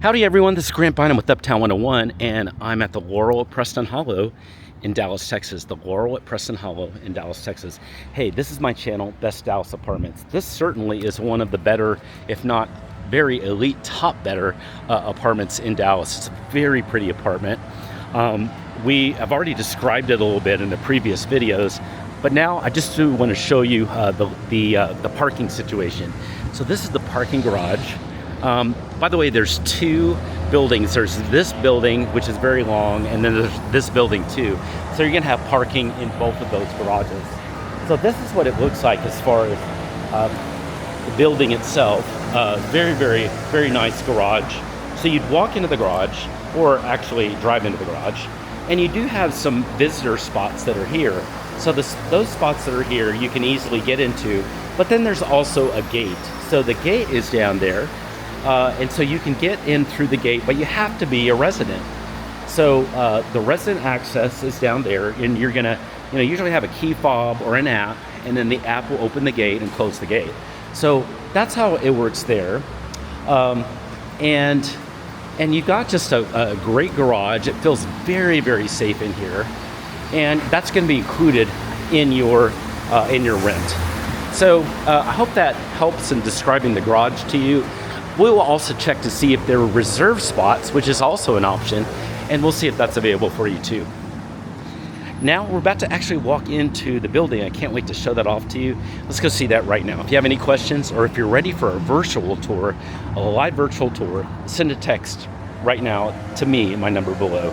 Howdy everyone, this is Grant Bynum with Uptown 101, and I'm at the Laurel Preston Hollow in Dallas, Texas. The Laurel at Preston Hollow in Dallas, Texas. Hey, this is my channel, Best Dallas Apartments. This certainly is one of the better, if not very elite, top better apartments in Dallas. It's a very pretty apartment. I've already described it a little bit in the previous videos, but now I just do want to show you the parking situation. So this is the parking garage. By the way, there's two buildings. There's this building, which is very long, and then there's this building too. So you're gonna have parking in both of those garages. So this is what it looks like as far as the building itself. Very, very, very nice garage. So you'd walk into the garage, or actually drive into the garage, and you do have some visitor spots that are here. So those spots that are here, you can easily get into, but then there's also a gate. So the gate is down there. And so you can get in through the gate, but you have to be a resident. So the resident access is down there, and you're gonna, usually have a key fob or an app, and then the app will open the gate and close the gate. So that's how it works there. And you've got just a great garage. It feels very, very safe in here, and that's going to be included in your rent. So I hope that helps in describing the garage to you. We will also check to see if there are reserved spots, which is also an option, and we'll see if that's available for you too. Now we're about to actually walk into the building. I can't wait to show that off to you. Let's go see that right now. If you have any questions, or if you're ready for a virtual tour, a live virtual tour, send a text right now to me, my number below.